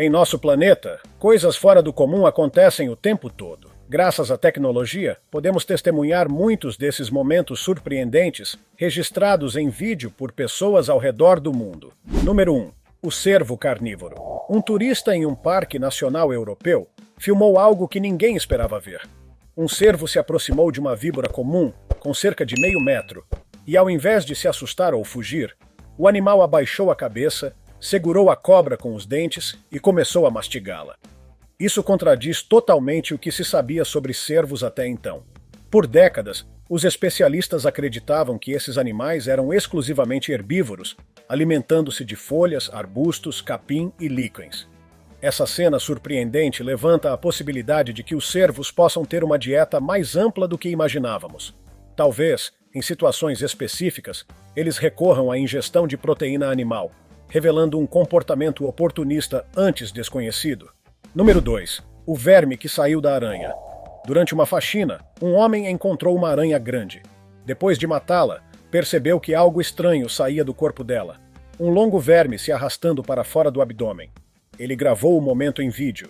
Em nosso planeta, coisas fora do comum acontecem o tempo todo. Graças à tecnologia, podemos testemunhar muitos desses momentos surpreendentes registrados em vídeo por pessoas ao redor do mundo. Número 1. O cervo carnívoro. Um turista em um parque nacional europeu filmou algo que ninguém esperava ver. Um cervo se aproximou de uma víbora comum, com cerca de meio metro, e ao invés de se assustar ou fugir, o animal abaixou a cabeça, segurou a cobra com os dentes e começou a mastigá-la. Isso contradiz totalmente o que se sabia sobre cervos até então. Por décadas, os especialistas acreditavam que esses animais eram exclusivamente herbívoros, alimentando-se de folhas, arbustos, capim e líquens. Essa cena surpreendente levanta a possibilidade de que os cervos possam ter uma dieta mais ampla do que imaginávamos. Talvez, em situações específicas, eles recorram à ingestão de proteína animal, revelando um comportamento oportunista antes desconhecido. Número 2. O verme que saiu da aranha. Durante uma faxina, um homem encontrou uma aranha grande. Depois de matá-la, percebeu que algo estranho saía do corpo dela. Um longo verme se arrastando para fora do abdômen. Ele gravou o momento em vídeo.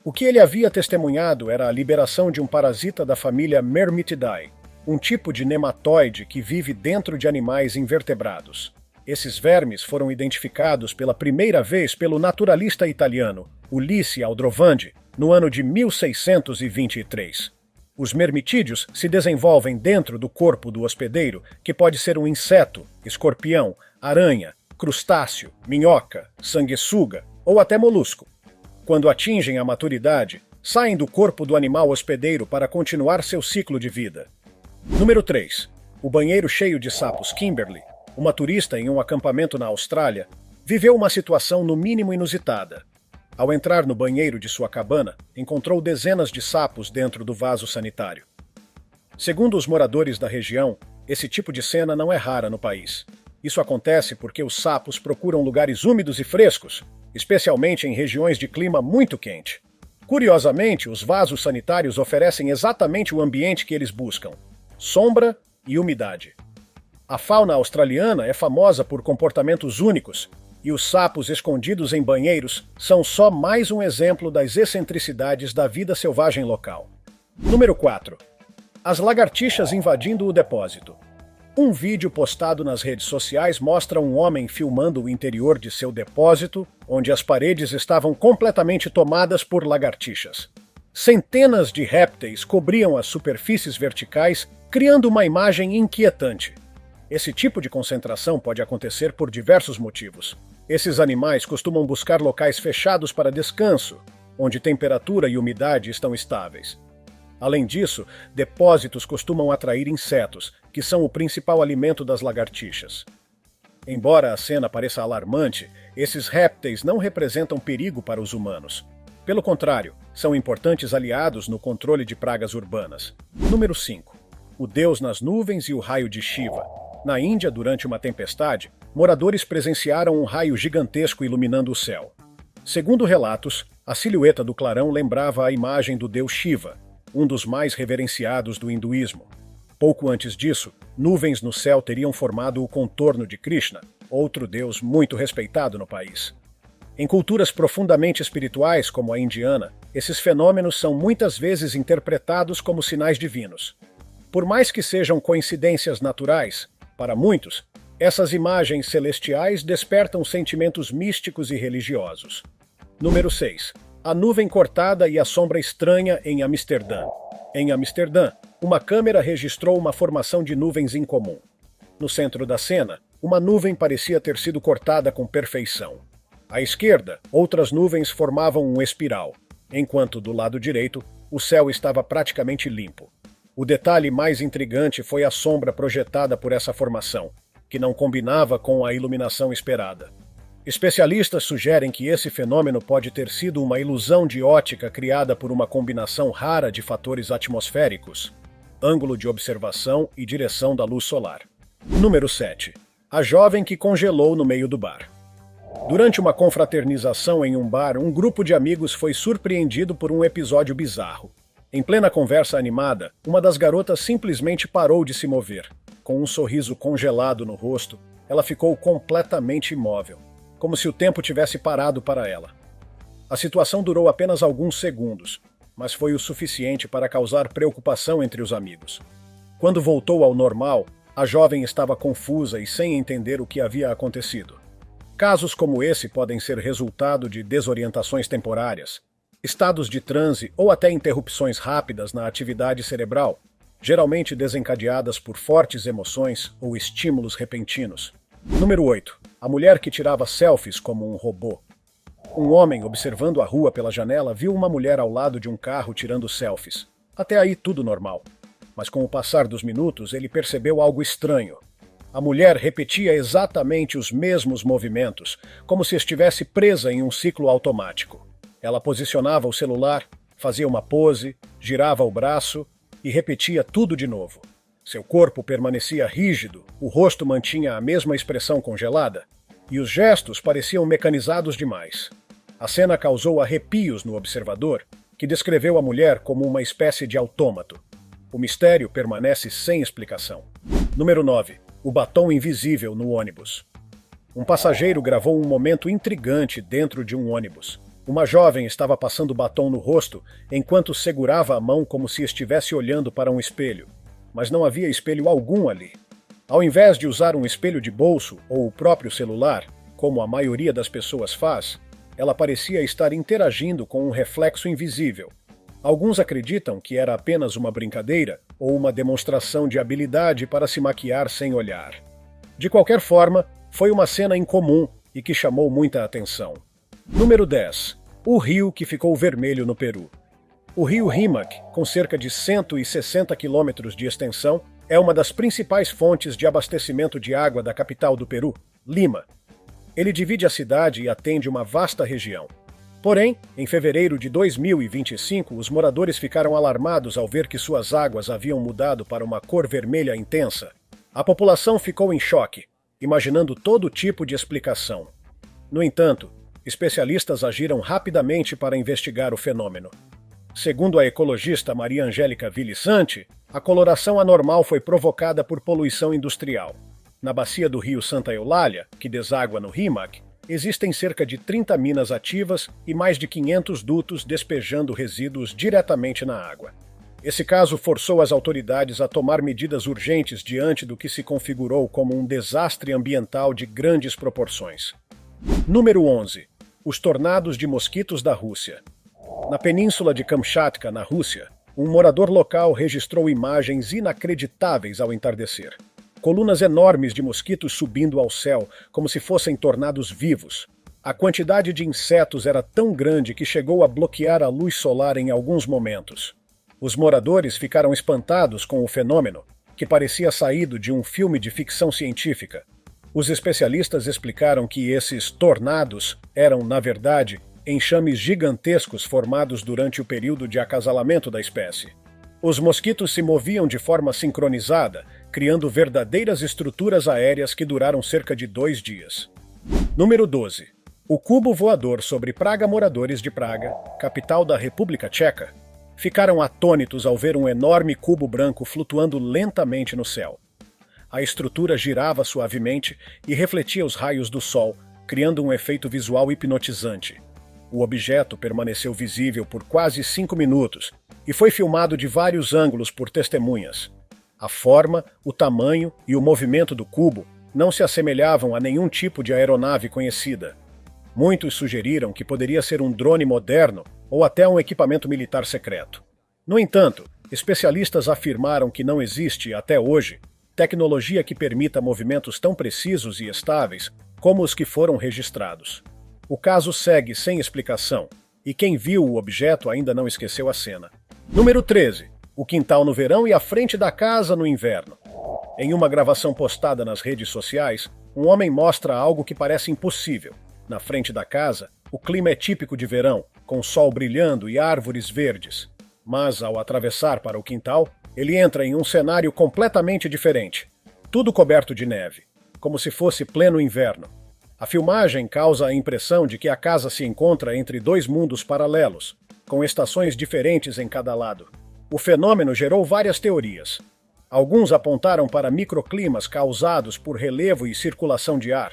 O que ele havia testemunhado era a liberação de um parasita da família Myrmitidae, um tipo de nematóide que vive dentro de animais invertebrados. Esses vermes foram identificados pela primeira vez pelo naturalista italiano Ulisse Aldrovandi no ano de 1623. Os mermitídeos se desenvolvem dentro do corpo do hospedeiro, que pode ser um inseto, escorpião, aranha, crustáceo, minhoca, sanguessuga ou até molusco. Quando atingem a maturidade, saem do corpo do animal hospedeiro para continuar seu ciclo de vida. Número 3. O banheiro cheio de sapos Kimberley. Uma turista em um acampamento na Austrália viveu uma situação no mínimo inusitada. Ao entrar no banheiro de sua cabana, encontrou dezenas de sapos dentro do vaso sanitário. Segundo os moradores da região, esse tipo de cena não é rara no país. Isso acontece porque os sapos procuram lugares úmidos e frescos, especialmente em regiões de clima muito quente. Curiosamente, os vasos sanitários oferecem exatamente o ambiente que eles buscam: sombra e umidade. A fauna australiana é famosa por comportamentos únicos, e os sapos escondidos em banheiros são só mais um exemplo das excentricidades da vida selvagem local. Número 4. As lagartixas invadindo o depósito. Um vídeo postado nas redes sociais mostra um homem filmando o interior de seu depósito, onde as paredes estavam completamente tomadas por lagartixas. Centenas de répteis cobriam as superfícies verticais, criando uma imagem inquietante. Esse tipo de concentração pode acontecer por diversos motivos. Esses animais costumam buscar locais fechados para descanso, onde temperatura e umidade estão estáveis. Além disso, depósitos costumam atrair insetos, que são o principal alimento das lagartixas. Embora a cena pareça alarmante, esses répteis não representam perigo para os humanos. Pelo contrário, são importantes aliados no controle de pragas urbanas. Número 5. O Deus nas nuvens e o raio de Shiva. Na Índia, durante uma tempestade, moradores presenciaram um raio gigantesco iluminando o céu. Segundo relatos, a silhueta do clarão lembrava a imagem do deus Shiva, um dos mais reverenciados do hinduísmo. Pouco antes disso, nuvens no céu teriam formado o contorno de Krishna, outro deus muito respeitado no país. Em culturas profundamente espirituais, como a indiana, esses fenômenos são muitas vezes interpretados como sinais divinos. Por mais que sejam coincidências naturais, para muitos, essas imagens celestiais despertam sentimentos místicos e religiosos. Número 6. A nuvem cortada e a sombra estranha em Amsterdã. Em Amsterdã, uma câmera registrou uma formação de nuvens incomum. No centro da cena, uma nuvem parecia ter sido cortada com perfeição. À esquerda, outras nuvens formavam um espiral, enquanto do lado direito, o céu estava praticamente limpo. O detalhe mais intrigante foi a sombra projetada por essa formação, que não combinava com a iluminação esperada. Especialistas sugerem que esse fenômeno pode ter sido uma ilusão de ótica criada por uma combinação rara de fatores atmosféricos, ângulo de observação e direção da luz solar. Número 7. A jovem que congelou no meio do bar. Durante uma confraternização em um bar, um grupo de amigos foi surpreendido por um episódio bizarro. Em plena conversa animada, uma das garotas simplesmente parou de se mover. Com um sorriso congelado no rosto, ela ficou completamente imóvel, como se o tempo tivesse parado para ela. A situação durou apenas alguns segundos, mas foi o suficiente para causar preocupação entre os amigos. Quando voltou ao normal, a jovem estava confusa e sem entender o que havia acontecido. Casos como esse podem ser resultado de desorientações temporárias, estados de transe ou até interrupções rápidas na atividade cerebral, geralmente desencadeadas por fortes emoções ou estímulos repentinos. Número 8. A mulher que tirava selfies como um robô. Um homem, observando a rua pela janela, viu uma mulher ao lado de um carro tirando selfies. Até aí tudo normal. Mas com o passar dos minutos, ele percebeu algo estranho. A mulher repetia exatamente os mesmos movimentos, como se estivesse presa em um ciclo automático. Ela posicionava o celular, fazia uma pose, girava o braço e repetia tudo de novo. Seu corpo permanecia rígido, o rosto mantinha a mesma expressão congelada, e os gestos pareciam mecanizados demais. A cena causou arrepios no observador, que descreveu a mulher como uma espécie de autômato. O mistério permanece sem explicação. Número 9. O batom invisível no ônibus. Um passageiro gravou um momento intrigante dentro de um ônibus. Uma jovem estava passando batom no rosto enquanto segurava a mão como se estivesse olhando para um espelho, mas não havia espelho algum ali. Ao invés de usar um espelho de bolso ou o próprio celular, como a maioria das pessoas faz, ela parecia estar interagindo com um reflexo invisível. Alguns acreditam que era apenas uma brincadeira ou uma demonstração de habilidade para se maquiar sem olhar. De qualquer forma, foi uma cena incomum e que chamou muita atenção. Número 10. O rio que ficou vermelho no Peru. O rio Rímac, com cerca de 160 quilômetros de extensão, é uma das principais fontes de abastecimento de água da capital do Peru, Lima. Ele divide a cidade e atende uma vasta região. Porém, em fevereiro de 2025, os moradores ficaram alarmados ao ver que suas águas haviam mudado para uma cor vermelha intensa. A população ficou em choque, imaginando todo tipo de explicação. No entanto, especialistas agiram rapidamente para investigar o fenômeno. Segundo a ecologista Maria Angélica Vilissante, a coloração anormal foi provocada por poluição industrial. Na bacia do rio Santa Eulália, que deságua no Rímac, existem cerca de 30 minas ativas e mais de 500 dutos despejando resíduos diretamente na água. Esse caso forçou as autoridades a tomar medidas urgentes diante do que se configurou como um desastre ambiental de grandes proporções. Número 11. Os tornados de mosquitos da Rússia. Na península de Kamchatka, na Rússia, um morador local registrou imagens inacreditáveis ao entardecer. Colunas enormes de mosquitos subindo ao céu, como se fossem tornados vivos. A quantidade de insetos era tão grande que chegou a bloquear a luz solar em alguns momentos. Os moradores ficaram espantados com o fenômeno, que parecia saído de um filme de ficção científica. Os especialistas explicaram que esses tornados eram, na verdade, enxames gigantescos formados durante o período de acasalamento da espécie. Os mosquitos se moviam de forma sincronizada, criando verdadeiras estruturas aéreas que duraram cerca de 2 dias. Número 12. O cubo voador sobre Praga. Moradores de Praga, capital da República Tcheca, ficaram atônitos ao ver um enorme cubo branco flutuando lentamente no céu. A estrutura girava suavemente e refletia os raios do sol, criando um efeito visual hipnotizante. O objeto permaneceu visível por quase 5 minutos e foi filmado de vários ângulos por testemunhas. A forma, o tamanho e o movimento do cubo não se assemelhavam a nenhum tipo de aeronave conhecida. Muitos sugeriram que poderia ser um drone moderno ou até um equipamento militar secreto. No entanto, especialistas afirmaram que não existe, até hoje, tecnologia que permita movimentos tão precisos e estáveis como os que foram registrados. O caso segue sem explicação, e quem viu o objeto ainda não esqueceu a cena. Número 13. O quintal no verão e a frente da casa no inverno. Em uma gravação postada nas redes sociais, um homem mostra algo que parece impossível. Na frente da casa, o clima é típico de verão, com sol brilhando e árvores verdes. Mas, ao atravessar para o quintal, ele entra em um cenário completamente diferente. Tudo coberto de neve, como se fosse pleno inverno. A filmagem causa a impressão de que a casa se encontra entre 2 mundos paralelos, com estações diferentes em cada lado. O fenômeno gerou várias teorias. Alguns apontaram para microclimas causados por relevo e circulação de ar.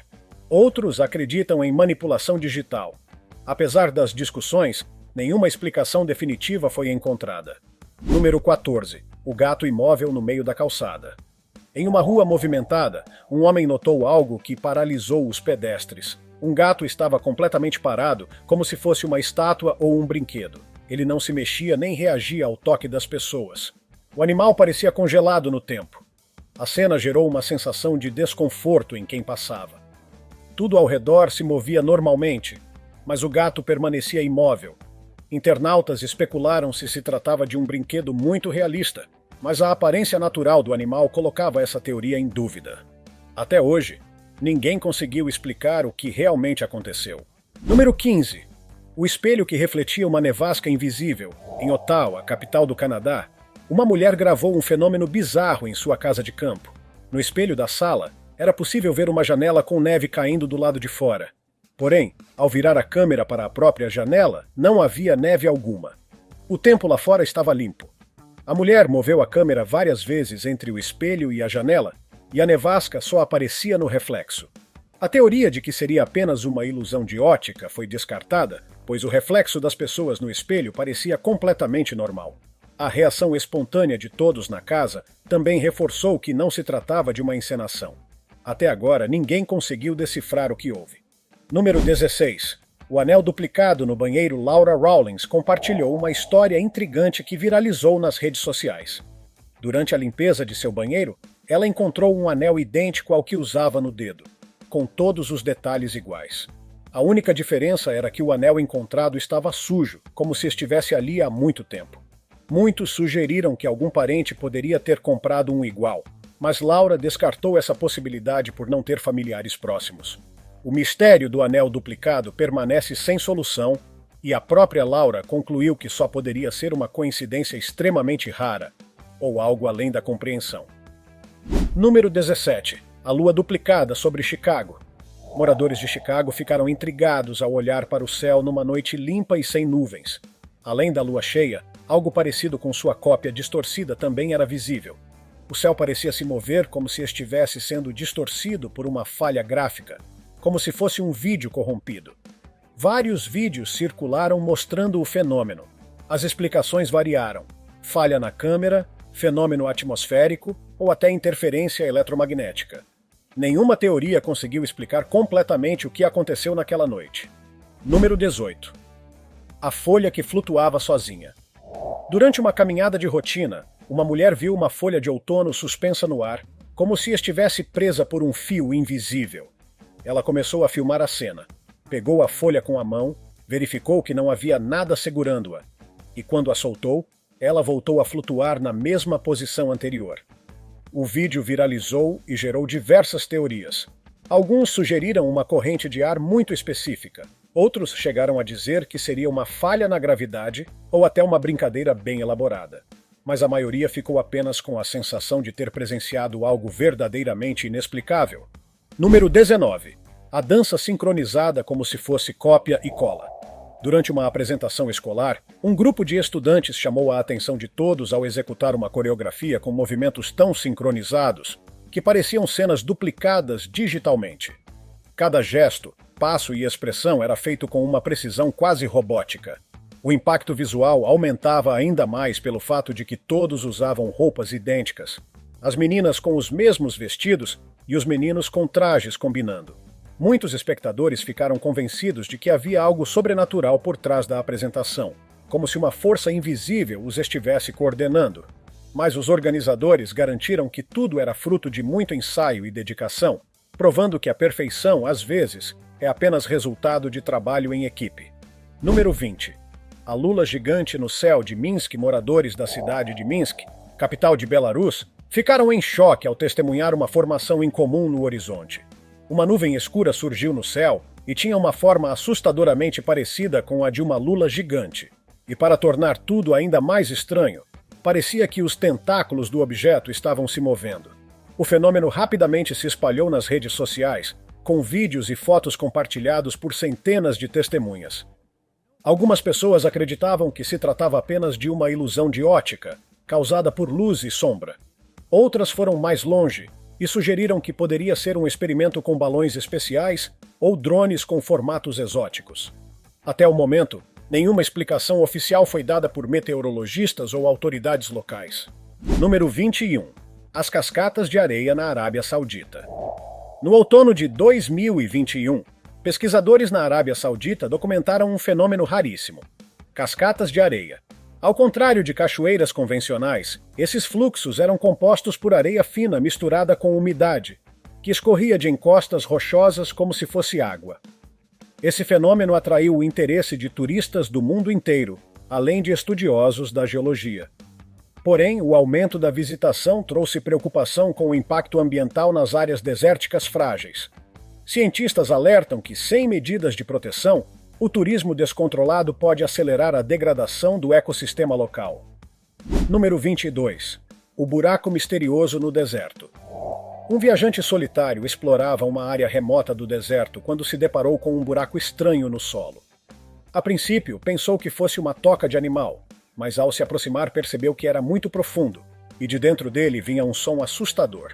Outros acreditam em manipulação digital. Apesar das discussões, nenhuma explicação definitiva foi encontrada. Número 14. O gato imóvel no meio da calçada. Em uma rua movimentada, um homem notou algo que paralisou os pedestres. Um gato estava completamente parado, como se fosse uma estátua ou um brinquedo. Ele não se mexia nem reagia ao toque das pessoas. O animal parecia congelado no tempo. A cena gerou uma sensação de desconforto em quem passava. Tudo ao redor se movia normalmente, mas o gato permanecia imóvel. Internautas especularam se tratava de um brinquedo muito realista, mas a aparência natural do animal colocava essa teoria em dúvida. Até hoje, ninguém conseguiu explicar o que realmente aconteceu. Número 15. O espelho que refletia uma nevasca invisível. Em Ottawa, capital do Canadá, uma mulher gravou um fenômeno bizarro em sua casa de campo. No espelho da sala, era possível ver uma janela com neve caindo do lado de fora. Porém, ao virar a câmera para a própria janela, não havia neve alguma. O tempo lá fora estava limpo. A mulher moveu a câmera várias vezes entre o espelho e a janela, e a nevasca só aparecia no reflexo. A teoria de que seria apenas uma ilusão de ótica foi descartada, pois o reflexo das pessoas no espelho parecia completamente normal. A reação espontânea de todos na casa também reforçou que não se tratava de uma encenação. Até agora, ninguém conseguiu decifrar o que houve. Número 16. O anel duplicado no banheiro. Laura Rawlings compartilhou uma história intrigante que viralizou nas redes sociais. Durante a limpeza de seu banheiro, ela encontrou um anel idêntico ao que usava no dedo, com todos os detalhes iguais. A única diferença era que o anel encontrado estava sujo, como se estivesse ali há muito tempo. Muitos sugeriram que algum parente poderia ter comprado um igual, mas Laura descartou essa possibilidade por não ter familiares próximos. O mistério do anel duplicado permanece sem solução e a própria Laura concluiu que só poderia ser uma coincidência extremamente rara, ou algo além da compreensão. Número 17. A lua duplicada sobre Chicago. Moradores de Chicago ficaram intrigados ao olhar para o céu numa noite limpa e sem nuvens. Além da lua cheia, algo parecido com sua cópia distorcida também era visível. O céu parecia se mover como se estivesse sendo distorcido por uma falha gráfica, como se fosse um vídeo corrompido. Vários vídeos circularam mostrando o fenômeno. As explicações variaram: falha na câmera, fenômeno atmosférico ou até interferência eletromagnética. Nenhuma teoria conseguiu explicar completamente o que aconteceu naquela noite. Número 18. A folha que flutuava sozinha. Durante uma caminhada de rotina, uma mulher viu uma folha de outono suspensa no ar, como se estivesse presa por um fio invisível. Ela começou a filmar a cena. Pegou a folha com a mão, verificou que não havia nada segurando-a, e quando a soltou, ela voltou a flutuar na mesma posição anterior. O vídeo viralizou e gerou diversas teorias. Alguns sugeriram uma corrente de ar muito específica. Outros chegaram a dizer que seria uma falha na gravidade ou até uma brincadeira bem elaborada. Mas a maioria ficou apenas com a sensação de ter presenciado algo verdadeiramente inexplicável. Número 19. A dança sincronizada como se fosse cópia e cola. Durante uma apresentação escolar, um grupo de estudantes chamou a atenção de todos ao executar uma coreografia com movimentos tão sincronizados que pareciam cenas duplicadas digitalmente. Cada gesto, passo e expressão era feito com uma precisão quase robótica. O impacto visual aumentava ainda mais pelo fato de que todos usavam roupas idênticas. As meninas com os mesmos vestidos e os meninos com trajes combinando. Muitos espectadores ficaram convencidos de que havia algo sobrenatural por trás da apresentação, como se uma força invisível os estivesse coordenando. Mas os organizadores garantiram que tudo era fruto de muito ensaio e dedicação, provando que a perfeição, às vezes, é apenas resultado de trabalho em equipe. Número 20. A lula gigante no céu de Minsk. Moradores da cidade de Minsk, capital de Belarus, ficaram em choque ao testemunhar uma formação incomum no horizonte. Uma nuvem escura surgiu no céu e tinha uma forma assustadoramente parecida com a de uma lula gigante. E para tornar tudo ainda mais estranho, parecia que os tentáculos do objeto estavam se movendo. O fenômeno rapidamente se espalhou nas redes sociais, com vídeos e fotos compartilhados por centenas de testemunhas. Algumas pessoas acreditavam que se tratava apenas de uma ilusão de ótica, causada por luz e sombra. Outras foram mais longe e sugeriram que poderia ser um experimento com balões especiais ou drones com formatos exóticos. Até o momento, nenhuma explicação oficial foi dada por meteorologistas ou autoridades locais. Número 21. As cascatas de areia na Arábia Saudita. No outono de 2021, pesquisadores na Arábia Saudita documentaram um fenômeno raríssimo: cascatas de areia. Ao contrário de cachoeiras convencionais, esses fluxos eram compostos por areia fina misturada com umidade, que escorria de encostas rochosas como se fosse água. Esse fenômeno atraiu o interesse de turistas do mundo inteiro, além de estudiosos da geologia. Porém, o aumento da visitação trouxe preocupação com o impacto ambiental nas áreas desérticas frágeis. Cientistas alertam que, sem medidas de proteção, o turismo descontrolado pode acelerar a degradação do ecossistema local. Número 22. O buraco misterioso no deserto. Um viajante solitário explorava uma área remota do deserto quando se deparou com um buraco estranho no solo. A princípio, pensou que fosse uma toca de animal, mas ao se aproximar percebeu que era muito profundo, e de dentro dele vinha um som assustador.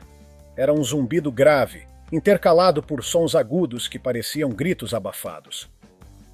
Era um zumbido grave, intercalado por sons agudos que pareciam gritos abafados.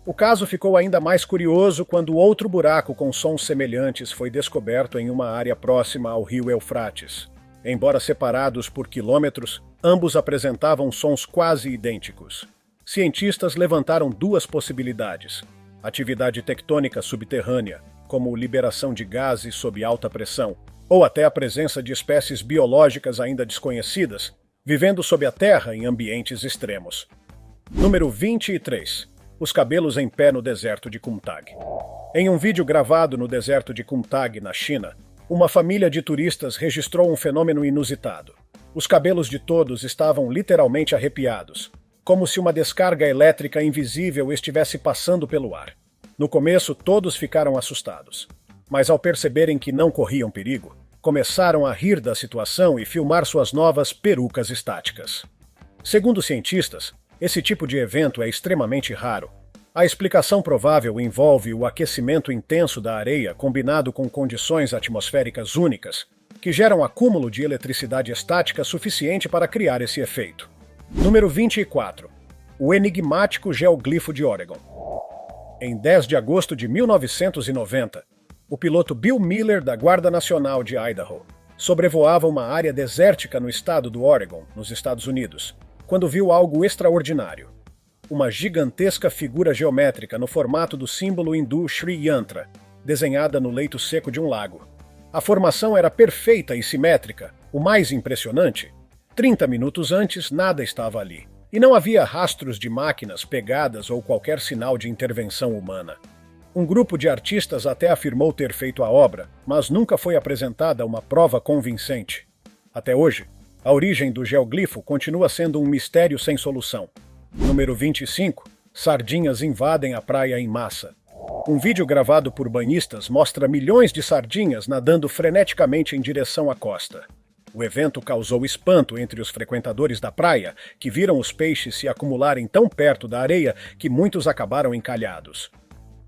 O caso ficou ainda mais curioso quando outro buraco com sons semelhantes foi descoberto em uma área próxima ao rio Eufrates. Embora separados por quilômetros, ambos apresentavam sons quase idênticos. Cientistas levantaram duas possibilidades: atividade tectônica subterrânea, como liberação de gases sob alta pressão, ou até a presença de espécies biológicas ainda desconhecidas, vivendo sob a terra em ambientes extremos. Número 23. Os cabelos em pé no deserto de Kumtag. Em um vídeo gravado no deserto de Kumtag, na China, uma família de turistas registrou um fenômeno inusitado. Os cabelos de todos estavam literalmente arrepiados, como se uma descarga elétrica invisível estivesse passando pelo ar. No começo, todos ficaram assustados, mas ao perceberem que não corriam perigo, começaram a rir da situação e filmar suas novas perucas estáticas. Segundo cientistas, esse tipo de evento é extremamente raro. A explicação provável envolve o aquecimento intenso da areia combinado com condições atmosféricas únicas, que geram acúmulo de eletricidade estática suficiente para criar esse efeito. Número 24. O enigmático geoglifo de Oregon. Em 10 de agosto de 1990, o piloto Bill Miller, da Guarda Nacional de Idaho, sobrevoava uma área desértica no estado do Oregon, nos Estados Unidos, quando viu algo extraordinário: uma gigantesca figura geométrica no formato do símbolo hindu Sri Yantra, desenhada no leito seco de um lago. A formação era perfeita e simétrica. O mais impressionante: 30 minutos antes, nada estava ali, e não havia rastros de máquinas, pegadas ou qualquer sinal de intervenção humana. Um grupo de artistas até afirmou ter feito a obra, mas nunca foi apresentada uma prova convincente. Até hoje, a origem do geoglifo continua sendo um mistério sem solução. Número 25. Sardinhas invadem a praia em massa. Um vídeo gravado por banhistas mostra milhões de sardinhas nadando freneticamente em direção à costa. O evento causou espanto entre os frequentadores da praia, que viram os peixes se acumularem tão perto da areia que muitos acabaram encalhados.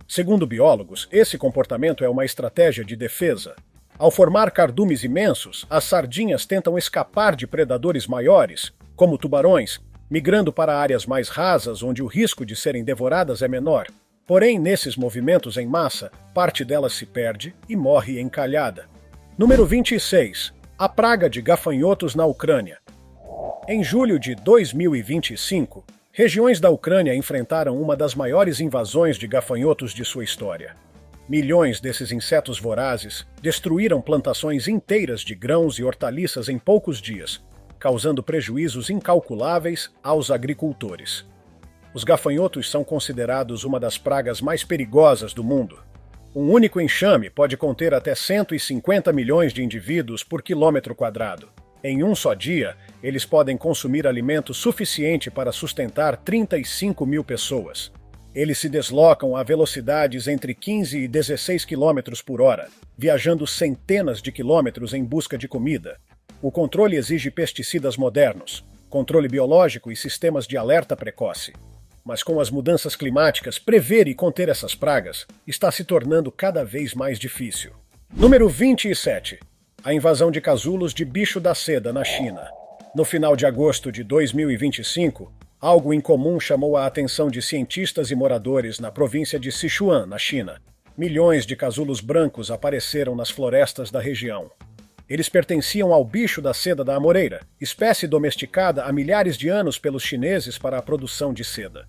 Segundo biólogos, esse comportamento é uma estratégia de defesa. Ao formar cardumes imensos, as sardinhas tentam escapar de predadores maiores, como tubarões, migrando para áreas mais rasas onde o risco de serem devoradas é menor. Porém, nesses movimentos em massa, parte delas se perde e morre encalhada. Número 26. A praga de gafanhotos na Ucrânia. Em julho de 2025, regiões da Ucrânia enfrentaram uma das maiores invasões de gafanhotos de sua história. Milhões desses insetos vorazes destruíram plantações inteiras de grãos e hortaliças em poucos dias, causando prejuízos incalculáveis aos agricultores. Os gafanhotos são considerados uma das pragas mais perigosas do mundo. Um único enxame pode conter até 150 milhões de indivíduos por quilômetro quadrado. Em um só dia, eles podem consumir alimento suficiente para sustentar 35 mil pessoas. Eles se deslocam a velocidades entre 15 e 16 km por hora, viajando centenas de quilômetros em busca de comida. O controle exige pesticidas modernos, controle biológico e sistemas de alerta precoce. Mas com as mudanças climáticas, prever e conter essas pragas está se tornando cada vez mais difícil. Número 27. A invasão de casulos de bicho da seda na China. No final de agosto de 2025, Algo incomum chamou a atenção de cientistas e moradores na província de Sichuan, na China. Milhões de casulos brancos apareceram nas florestas da região. Eles pertenciam ao bicho da seda da amoreira, espécie domesticada há milhares de anos pelos chineses para a produção de seda.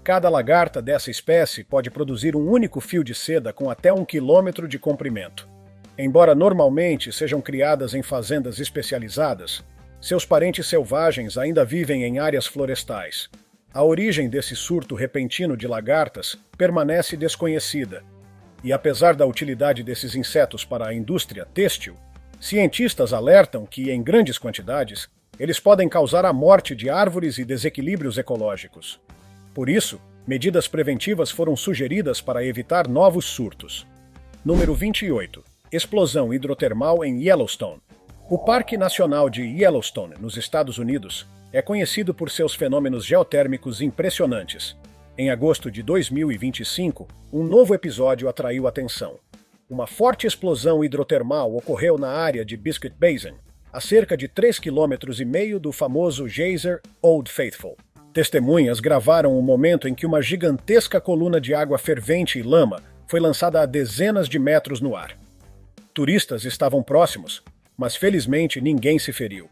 Cada lagarta dessa espécie pode produzir um único fio de seda com até 1 quilômetro de comprimento. Embora normalmente sejam criadas em fazendas especializadas, seus parentes selvagens ainda vivem em áreas florestais. A origem desse surto repentino de lagartas permanece desconhecida. E apesar da utilidade desses insetos para a indústria têxtil, cientistas alertam que, em grandes quantidades, eles podem causar a morte de árvores e desequilíbrios ecológicos. Por isso, medidas preventivas foram sugeridas para evitar novos surtos. Número 28. Explosão hidrotermal em Yellowstone. O Parque Nacional de Yellowstone, nos Estados Unidos, é conhecido por seus fenômenos geotérmicos impressionantes. Em agosto de 2025, um novo episódio atraiu atenção. Uma forte explosão hidrotermal ocorreu na área de Biscuit Basin, a cerca de 3,5 km do famoso geyser Old Faithful. Testemunhas gravaram o momento em que uma gigantesca coluna de água fervente e lama foi lançada a dezenas de metros no ar. Turistas estavam próximos, mas felizmente ninguém se feriu.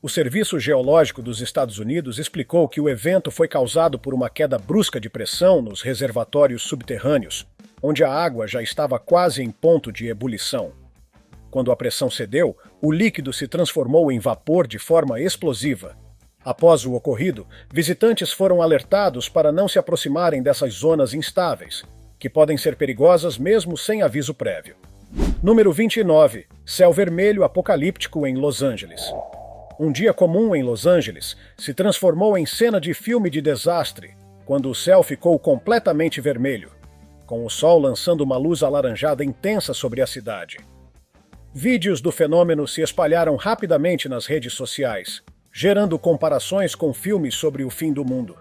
O Serviço Geológico dos Estados Unidos explicou que o evento foi causado por uma queda brusca de pressão nos reservatórios subterrâneos, onde a água já estava quase em ponto de ebulição. Quando a pressão cedeu, o líquido se transformou em vapor de forma explosiva. Após o ocorrido, visitantes foram alertados para não se aproximarem dessas zonas instáveis, que podem ser perigosas mesmo sem aviso prévio. Número 29. Céu vermelho apocalíptico em Los Angeles. Um dia comum em Los Angeles se transformou em cena de filme de desastre, quando o céu ficou completamente vermelho, com o sol lançando uma luz alaranjada intensa sobre a cidade. Vídeos do fenômeno se espalharam rapidamente nas redes sociais, gerando comparações com filmes sobre o fim do mundo.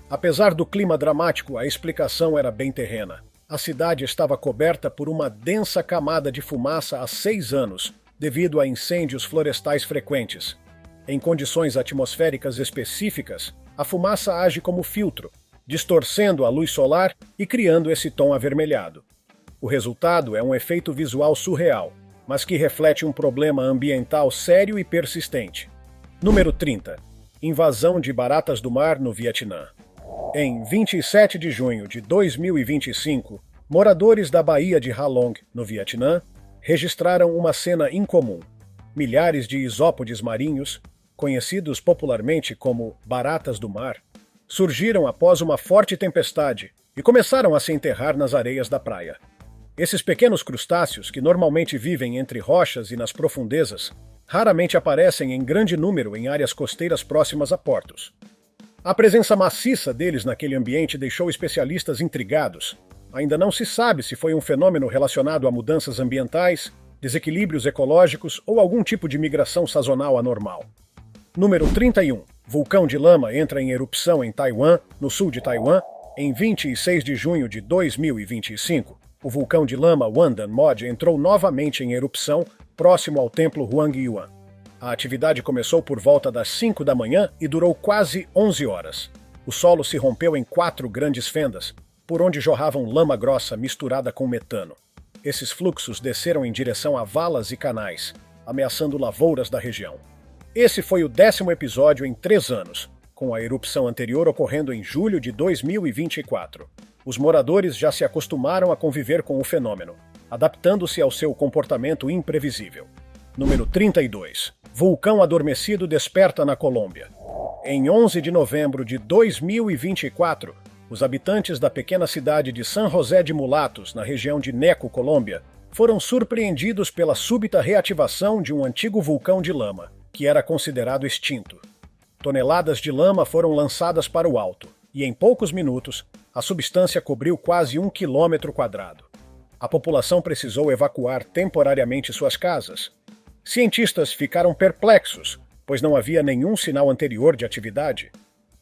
Apesar do clima dramático, a explicação era bem terrena. A cidade estava coberta por uma densa camada de fumaça há 6 anos, devido a incêndios florestais frequentes. Em condições atmosféricas específicas, a fumaça age como filtro, distorcendo a luz solar e criando esse tom avermelhado. O resultado é um efeito visual surreal, mas que reflete um problema ambiental sério e persistente. Número 30. Invasão de baratas do mar no Vietnã. Em 27 de junho de 2025, moradores da Baía de Ha Long, no Vietnã, registraram uma cena incomum. Milhares de isópodes marinhos, conhecidos popularmente como baratas do mar, surgiram após uma forte tempestade e começaram a se enterrar nas areias da praia. Esses pequenos crustáceos, que normalmente vivem entre rochas e nas profundezas, raramente aparecem em grande número em áreas costeiras próximas a portos. A presença maciça deles naquele ambiente deixou especialistas intrigados. Ainda não se sabe se foi um fenômeno relacionado a mudanças ambientais, desequilíbrios ecológicos ou algum tipo de migração sazonal anormal. Número 31. Vulcão de lama entra em erupção em Taiwan, no sul de Taiwan, em 26 de junho de 2025. O vulcão de lama Wandan Mod entrou novamente em erupção, próximo ao templo Huangyuan. A atividade começou por volta das 5 da manhã e durou quase 11 horas. O solo se rompeu em 4 grandes fendas, por onde jorravam lama grossa misturada com metano. Esses fluxos desceram em direção a valas e canais, ameaçando lavouras da região. Esse foi o 10º episódio em 3 anos, com a erupção anterior ocorrendo em julho de 2024. Os moradores já se acostumaram a conviver com o fenômeno, adaptando-se ao seu comportamento imprevisível. Número 32. Vulcão adormecido desperta na Colômbia. Em 11 de novembro de 2024, os habitantes da pequena cidade de San José de Mulatos, na região de Neco, Colômbia, foram surpreendidos pela súbita reativação de um antigo vulcão de lama, que era considerado extinto. Toneladas de lama foram lançadas para o alto, e em poucos minutos, a substância cobriu quase 1 quilômetro quadrado. A população precisou evacuar temporariamente suas casas. Cientistas ficaram perplexos, pois não havia nenhum sinal anterior de atividade.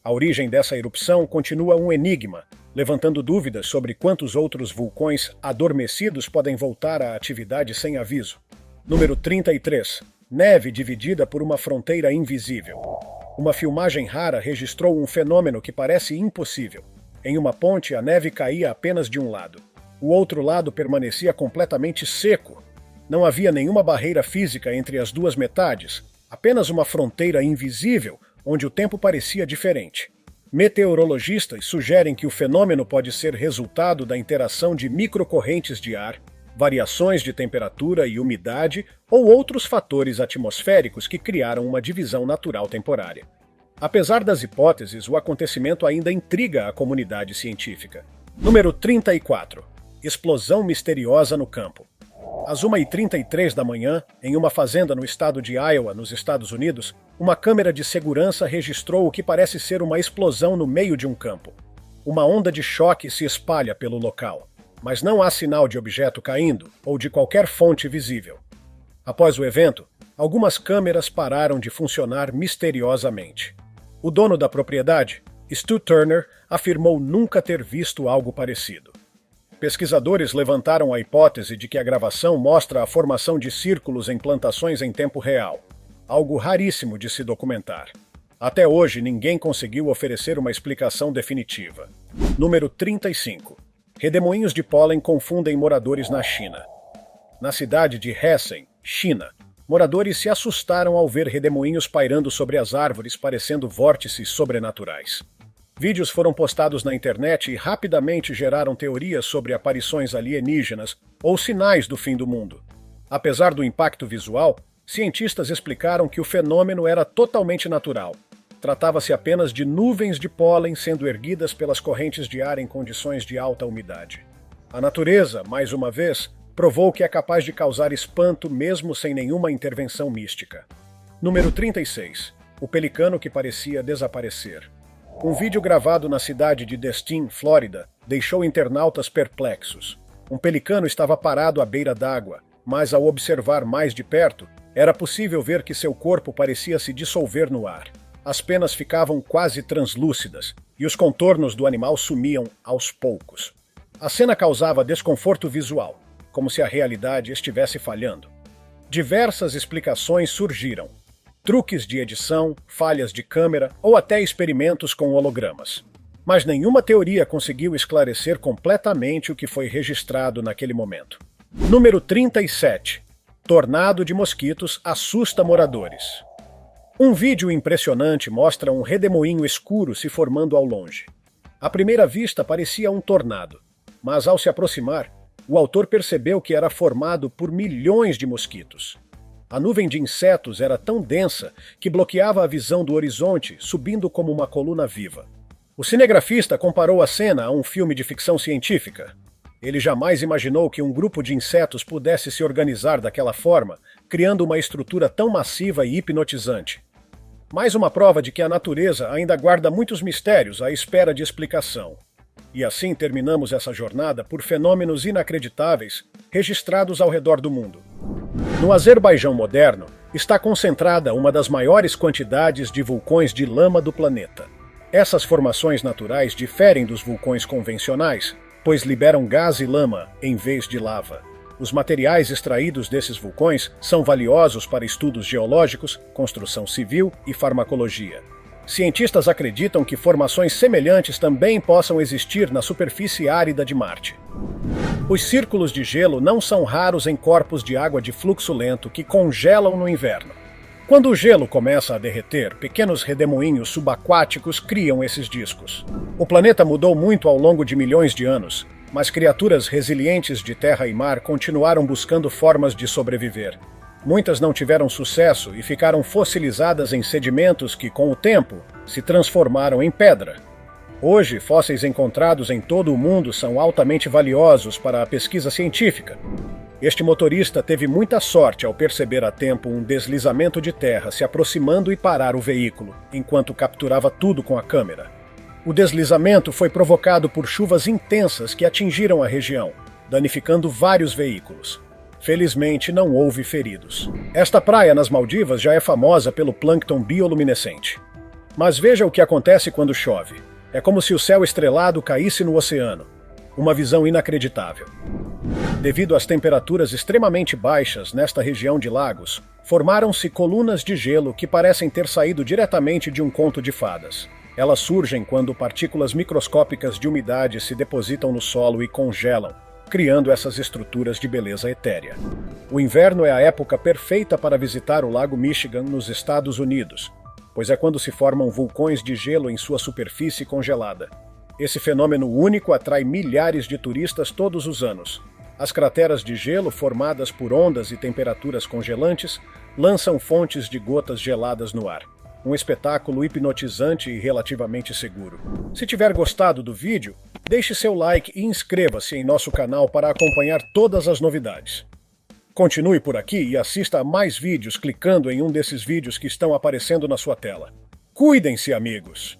A origem dessa erupção continua um enigma, levantando dúvidas sobre quantos outros vulcões adormecidos podem voltar à atividade sem aviso. Número 33. Neve dividida por uma fronteira invisível. Uma filmagem rara registrou um fenômeno que parece impossível. Em uma ponte, a neve caía apenas de um lado. O outro lado permanecia completamente seco. Não havia nenhuma barreira física entre as duas metades, apenas uma fronteira invisível, onde o tempo parecia diferente. Meteorologistas sugerem que o fenômeno pode ser resultado da interação de microcorrentes de ar, variações de temperatura e umidade ou outros fatores atmosféricos que criaram uma divisão natural temporária. Apesar das hipóteses, o acontecimento ainda intriga a comunidade científica. Número 34. Explosão misteriosa no campo. Às 1h33 da manhã, em uma fazenda no estado de Iowa, nos Estados Unidos, uma câmera de segurança registrou o que parece ser uma explosão no meio de um campo. Uma onda de choque se espalha pelo local, mas não há sinal de objeto caindo ou de qualquer fonte visível. Após o evento, algumas câmeras pararam de funcionar misteriosamente. O dono da propriedade, Stu Turner, afirmou nunca ter visto algo parecido. Pesquisadores levantaram a hipótese de que a gravação mostra a formação de círculos em plantações em tempo real, algo raríssimo de se documentar. Até hoje, ninguém conseguiu oferecer uma explicação definitiva. Número 35. Redemoinhos de pólen confundem moradores na China. Na cidade de Hessen, China, moradores se assustaram ao ver redemoinhos pairando sobre as árvores, parecendo vórtices sobrenaturais. Vídeos foram postados na internet e rapidamente geraram teorias sobre aparições alienígenas ou sinais do fim do mundo. Apesar do impacto visual, cientistas explicaram que o fenômeno era totalmente natural. Tratava-se apenas de nuvens de pólen sendo erguidas pelas correntes de ar em condições de alta umidade. A natureza, mais uma vez, provou que é capaz de causar espanto mesmo sem nenhuma intervenção mística. Número 36. O pelicano que parecia desaparecer. Um vídeo gravado na cidade de Destin, Flórida, deixou internautas perplexos. Um pelicano estava parado à beira d'água, mas ao observar mais de perto, era possível ver que seu corpo parecia se dissolver no ar. As penas ficavam quase translúcidas e os contornos do animal sumiam aos poucos. A cena causava desconforto visual, como se a realidade estivesse falhando. Diversas explicações surgiram. Truques de edição, falhas de câmera ou até experimentos com hologramas. Mas nenhuma teoria conseguiu esclarecer completamente o que foi registrado naquele momento. Número 37. Tornado de mosquitos assusta moradores. Um vídeo impressionante mostra um redemoinho escuro se formando ao longe. À primeira vista parecia um tornado, mas ao se aproximar, o autor percebeu que era formado por milhões de mosquitos. A nuvem de insetos era tão densa que bloqueava a visão do horizonte, subindo como uma coluna viva. O cinegrafista comparou a cena a um filme de ficção científica. Ele jamais imaginou que um grupo de insetos pudesse se organizar daquela forma, criando uma estrutura tão massiva e hipnotizante. Mais uma prova de que a natureza ainda guarda muitos mistérios à espera de explicação. E assim terminamos essa jornada por fenômenos inacreditáveis registrados ao redor do mundo. No Azerbaijão moderno, está concentrada uma das maiores quantidades de vulcões de lama do planeta. Essas formações naturais diferem dos vulcões convencionais, pois liberam gás e lama em vez de lava. Os materiais extraídos desses vulcões são valiosos para estudos geológicos, construção civil e farmacologia. Cientistas acreditam que formações semelhantes também possam existir na superfície árida de Marte. Os círculos de gelo não são raros em corpos de água de fluxo lento que congelam no inverno. Quando o gelo começa a derreter, pequenos redemoinhos subaquáticos criam esses discos. O planeta mudou muito ao longo de milhões de anos, mas criaturas resilientes de terra e mar continuaram buscando formas de sobreviver. Muitas não tiveram sucesso e ficaram fossilizadas em sedimentos que, com o tempo, se transformaram em pedra. Hoje, fósseis encontrados em todo o mundo são altamente valiosos para a pesquisa científica. Este motorista teve muita sorte ao perceber a tempo um deslizamento de terra se aproximando e parar o veículo, enquanto capturava tudo com a câmera. O deslizamento foi provocado por chuvas intensas que atingiram a região, danificando vários veículos. Felizmente, não houve feridos. Esta praia nas Maldivas já é famosa pelo plâncton bioluminescente. Mas veja o que acontece quando chove. É como se o céu estrelado caísse no oceano. Uma visão inacreditável. Devido às temperaturas extremamente baixas nesta região de lagos, formaram-se colunas de gelo que parecem ter saído diretamente de um conto de fadas. Elas surgem quando partículas microscópicas de umidade se depositam no solo e congelam, criando essas estruturas de beleza etérea. O inverno é a época perfeita para visitar o Lago Michigan nos Estados Unidos, pois é quando se formam vulcões de gelo em sua superfície congelada. Esse fenômeno único atrai milhares de turistas todos os anos. As crateras de gelo, formadas por ondas e temperaturas congelantes, lançam fontes de gotas geladas no ar. Um espetáculo hipnotizante e relativamente seguro. Se tiver gostado do vídeo, deixe seu like e inscreva-se em nosso canal para acompanhar todas as novidades. Continue por aqui e assista a mais vídeos clicando em um desses vídeos que estão aparecendo na sua tela. Cuidem-se, amigos!